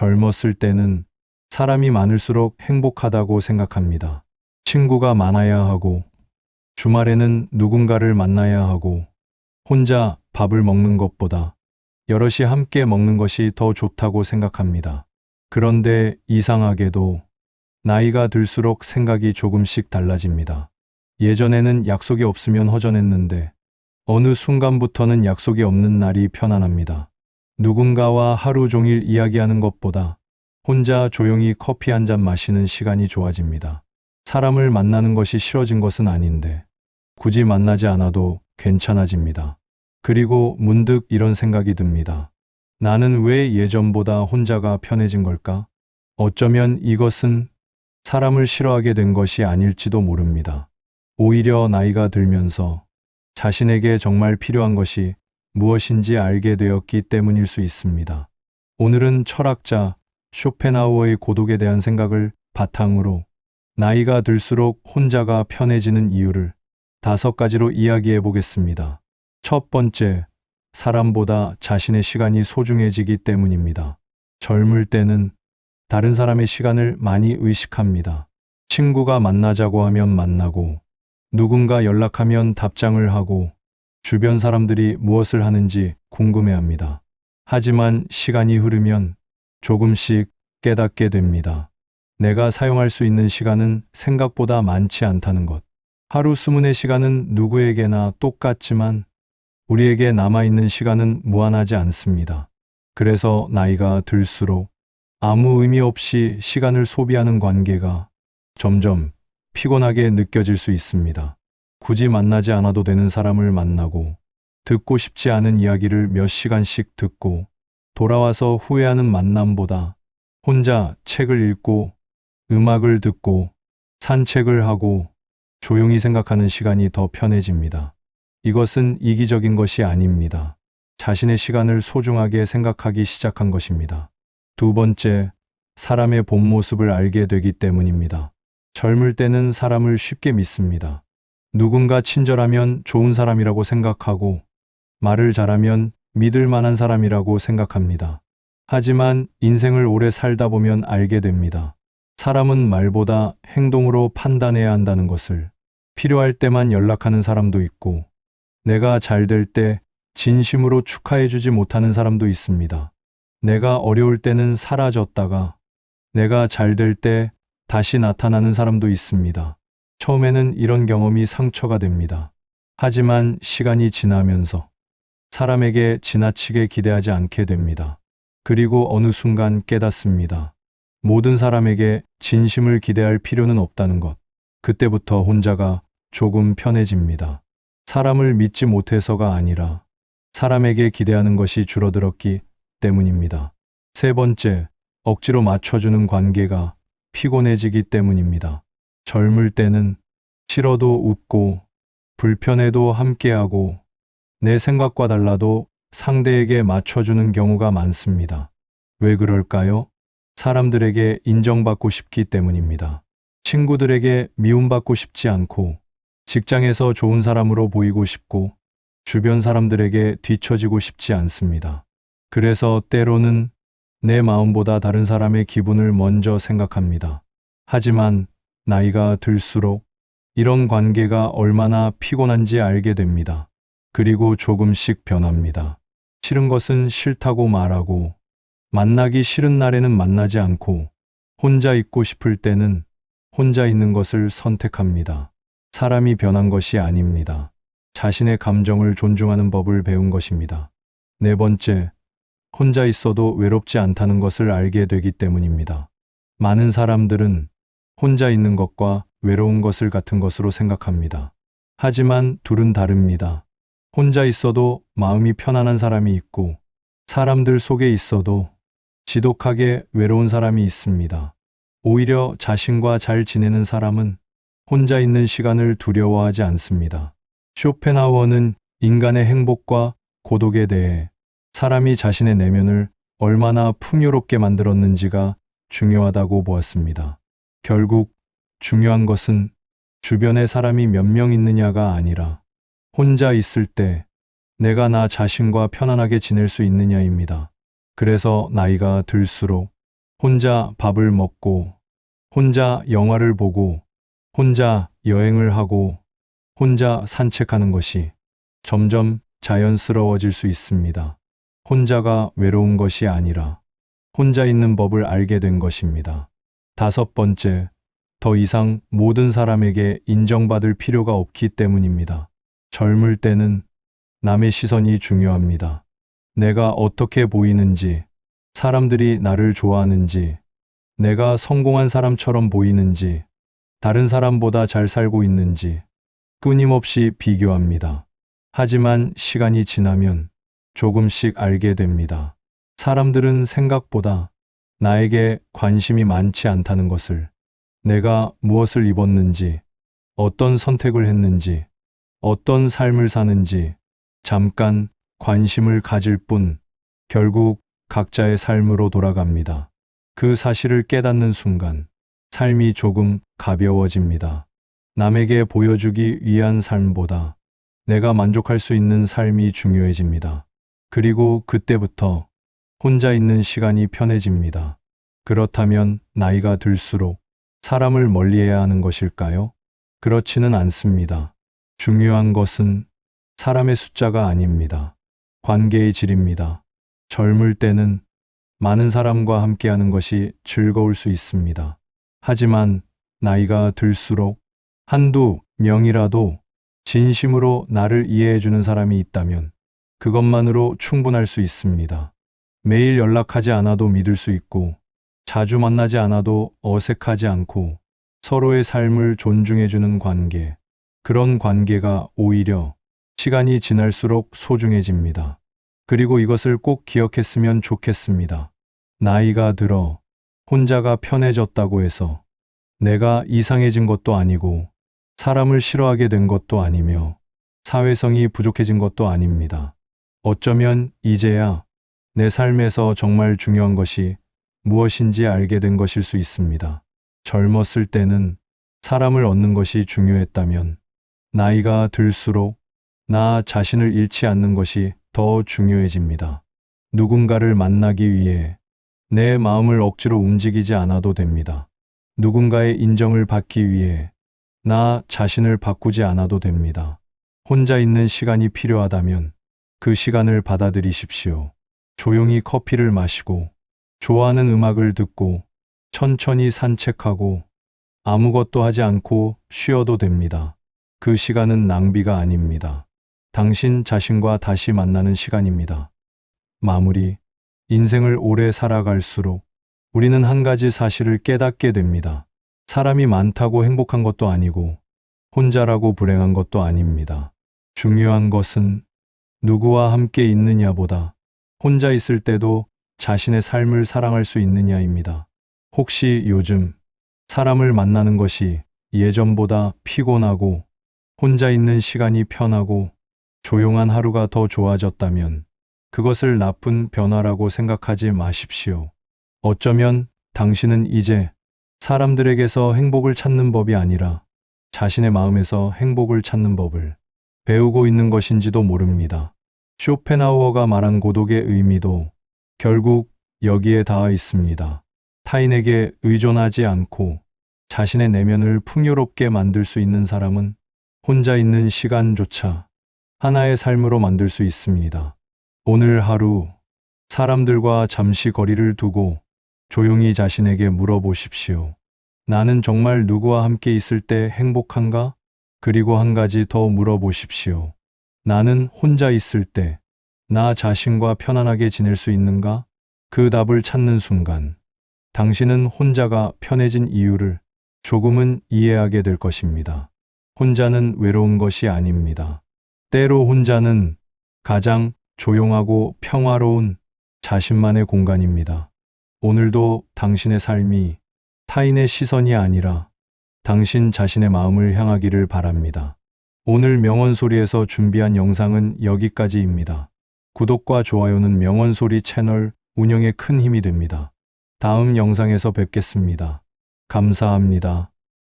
젊었을 때는 사람이 많을수록 행복하다고 생각합니다. 친구가 많아야 하고, 주말에는 누군가를 만나야 하고, 혼자 밥을 먹는 것보다 여럿이 함께 먹는 것이 더 좋다고 생각합니다. 그런데 이상하게도 나이가 들수록 생각이 조금씩 달라집니다. 예전에는 약속이 없으면 허전했는데 어느 순간부터는 약속이 없는 날이 편안합니다. 누군가와 하루 종일 이야기하는 것보다 혼자 조용히 커피 한 잔 마시는 시간이 좋아집니다. 사람을 만나는 것이 싫어진 것은 아닌데 굳이 만나지 않아도 괜찮아집니다. 그리고 문득 이런 생각이 듭니다. 나는 왜 예전보다 혼자가 편해진 걸까? 어쩌면 이것은 사람을 싫어하게 된 것이 아닐지도 모릅니다. 오히려 나이가 들면서 자신에게 정말 필요한 것이 무엇인지 알게 되었기 때문일 수 있습니다. 오늘은 철학자 쇼펜하우어의 고독에 대한 생각을 바탕으로 나이가 들수록 혼자가 편해지는 이유를 5가지로 이야기해 보겠습니다. 첫 번째, 사람보다 자신의 시간이 소중해지기 때문입니다. 젊을 때는 다른 사람의 시간을 많이 의식합니다. 친구가 만나자고 하면 만나고, 누군가 연락하면 답장을 하고, 주변 사람들이 무엇을 하는지 궁금해합니다. 하지만 시간이 흐르면 조금씩 깨닫게 됩니다. 내가 사용할 수 있는 시간은 생각보다 많지 않다는 것. 하루 24시간은 누구에게나 똑같지만 우리에게 남아있는 시간은 무한하지 않습니다. 그래서 나이가 들수록 아무 의미 없이 시간을 소비하는 관계가 점점 피곤하게 느껴질 수 있습니다. 굳이 만나지 않아도 되는 사람을 만나고, 듣고 싶지 않은 이야기를 몇 시간씩 듣고 돌아와서 후회하는 만남보다 혼자 책을 읽고 음악을 듣고 산책을 하고 조용히 생각하는 시간이 더 편해집니다. 이것은 이기적인 것이 아닙니다. 자신의 시간을 소중하게 생각하기 시작한 것입니다. 두 번째, 사람의 본 모습을 알게 되기 때문입니다. 젊을 때는 사람을 쉽게 믿습니다. 누군가 친절하면 좋은 사람이라고 생각하고, 말을 잘하면 믿을 만한 사람이라고 생각합니다. 하지만 인생을 오래 살다 보면 알게 됩니다. 사람은 말보다 행동으로 판단해야 한다는 것을. 필요할 때만 연락하는 사람도 있고, 내가 잘 될 때 진심으로 축하해주지 못하는 사람도 있습니다. 내가 어려울 때는 사라졌다가 내가 잘 될 때 다시 나타나는 사람도 있습니다. 처음에는 이런 경험이 상처가 됩니다. 하지만 시간이 지나면서 사람에게 지나치게 기대하지 않게 됩니다. 그리고 어느 순간 깨닫습니다. 모든 사람에게 진심을 기대할 필요는 없다는 것. 그때부터 혼자가 조금 편해집니다. 사람을 믿지 못해서가 아니라 사람에게 기대하는 것이 줄어들었기 때문입니다. 세 번째, 억지로 맞춰주는 관계가 피곤해지기 때문입니다. 젊을 때는 싫어도 웃고 불편해도 함께하고 내 생각과 달라도 상대에게 맞춰주는 경우가 많습니다. 왜 그럴까요? 사람들에게 인정받고 싶기 때문입니다. 친구들에게 미움받고 싶지 않고, 직장에서 좋은 사람으로 보이고 싶고, 주변 사람들에게 뒤처지고 싶지 않습니다. 그래서 때로는 내 마음보다 다른 사람의 기분을 먼저 생각합니다. 하지만 나이가 들수록 이런 관계가 얼마나 피곤한지 알게 됩니다. 그리고 조금씩 변합니다. 싫은 것은 싫다고 말하고, 만나기 싫은 날에는 만나지 않고, 혼자 있고 싶을 때는 혼자 있는 것을 선택합니다. 사람이 변한 것이 아닙니다. 자신의 감정을 존중하는 법을 배운 것입니다. 네 번째, 혼자 있어도 외롭지 않다는 것을 알게 되기 때문입니다. 많은 사람들은 혼자 있는 것과 외로운 것을 같은 것으로 생각합니다. 하지만 둘은 다릅니다. 혼자 있어도 마음이 편안한 사람이 있고, 사람들 속에 있어도 지독하게 외로운 사람이 있습니다. 오히려 자신과 잘 지내는 사람은 혼자 있는 시간을 두려워하지 않습니다. 쇼펜하우어는 인간의 행복과 고독에 대해 사람이 자신의 내면을 얼마나 풍요롭게 만들었는지가 중요하다고 보았습니다. 결국 중요한 것은 주변에 사람이 몇 명 있느냐가 아니라 혼자 있을 때 내가 나 자신과 편안하게 지낼 수 있느냐입니다. 그래서 나이가 들수록 혼자 밥을 먹고, 혼자 영화를 보고, 혼자 여행을 하고, 혼자 산책하는 것이 점점 자연스러워질 수 있습니다. 혼자가 외로운 것이 아니라 혼자 있는 법을 알게 된 것입니다. 다섯 번째, 더 이상 모든 사람에게 인정받을 필요가 없기 때문입니다. 젊을 때는 남의 시선이 중요합니다. 내가 어떻게 보이는지, 사람들이 나를 좋아하는지, 내가 성공한 사람처럼 보이는지, 다른 사람보다 잘 살고 있는지 끊임없이 비교합니다. 하지만 시간이 지나면 조금씩 알게 됩니다. 사람들은 생각보다 나에게 관심이 많지 않다는 것을, 내가 무엇을 입었는지, 어떤 선택을 했는지, 어떤 삶을 사는지 잠깐 관심을 가질 뿐 결국 각자의 삶으로 돌아갑니다. 그 사실을 깨닫는 순간 삶이 조금 가벼워집니다. 남에게 보여주기 위한 삶보다 내가 만족할 수 있는 삶이 중요해집니다. 그리고 그때부터 혼자 있는 시간이 편해집니다. 그렇다면 나이가 들수록 사람을 멀리해야 하는 것일까요? 그렇지는 않습니다. 중요한 것은 사람의 숫자가 아닙니다. 관계의 질입니다. 젊을 때는 많은 사람과 함께하는 것이 즐거울 수 있습니다. 하지만 나이가 들수록 한두 명이라도 진심으로 나를 이해해주는 사람이 있다면 그것만으로 충분할 수 있습니다. 매일 연락하지 않아도 믿을 수 있고, 자주 만나지 않아도 어색하지 않고, 서로의 삶을 존중해주는 관계, 그런 관계가 오히려 시간이 지날수록 소중해집니다. 그리고 이것을 꼭 기억했으면 좋겠습니다. 나이가 들어 혼자가 편해졌다고 해서 내가 이상해진 것도 아니고, 사람을 싫어하게 된 것도 아니며, 사회성이 부족해진 것도 아닙니다. 어쩌면 이제야 내 삶에서 정말 중요한 것이 무엇인지 알게 된 것일 수 있습니다. 젊었을 때는 사람을 얻는 것이 중요했다면, 나이가 들수록 나 자신을 잃지 않는 것이 더 중요해집니다. 누군가를 만나기 위해 내 마음을 억지로 움직이지 않아도 됩니다. 누군가의 인정을 받기 위해 나 자신을 바꾸지 않아도 됩니다. 혼자 있는 시간이 필요하다면 그 시간을 받아들이십시오. 조용히 커피를 마시고, 좋아하는 음악을 듣고, 천천히 산책하고, 아무것도 하지 않고 쉬어도 됩니다. 그 시간은 낭비가 아닙니다. 당신 자신과 다시 만나는 시간입니다. 마무리. 인생을 오래 살아갈수록 우리는 한 가지 사실을 깨닫게 됩니다. 사람이 많다고 행복한 것도 아니고, 혼자라고 불행한 것도 아닙니다. 중요한 것은 누구와 함께 있느냐보다 혼자 있을 때도 자신의 삶을 사랑할 수 있느냐입니다. 혹시 요즘 사람을 만나는 것이 예전보다 피곤하고, 혼자 있는 시간이 편하고, 조용한 하루가 더 좋아졌다면 그것을 나쁜 변화라고 생각하지 마십시오. 어쩌면 당신은 이제 사람들에게서 행복을 찾는 법이 아니라 자신의 마음에서 행복을 찾는 법을 배우고 있는 것인지도 모릅니다. 쇼펜하우어가 말한 고독의 의미도 결국 여기에 닿아 있습니다. 타인에게 의존하지 않고 자신의 내면을 풍요롭게 만들 수 있는 사람은 혼자 있는 시간조차 하나의 삶으로 만들 수 있습니다. 오늘 하루 사람들과 잠시 거리를 두고 조용히 자신에게 물어보십시오. 나는 정말 누구와 함께 있을 때 행복한가? 그리고 한 가지 더 물어보십시오. 나는 혼자 있을 때 나 자신과 편안하게 지낼 수 있는가? 그 답을 찾는 순간 당신은 혼자가 편해진 이유를 조금은 이해하게 될 것입니다. 혼자는 외로운 것이 아닙니다. 때로 혼자는 가장 조용하고 평화로운 자신만의 공간입니다. 오늘도 당신의 삶이 타인의 시선이 아니라 당신 자신의 마음을 향하기를 바랍니다. 오늘 명언소리에서 준비한 영상은 여기까지입니다. 구독과 좋아요는 명언소리 채널 운영에 큰 힘이 됩니다. 다음 영상에서 뵙겠습니다. 감사합니다.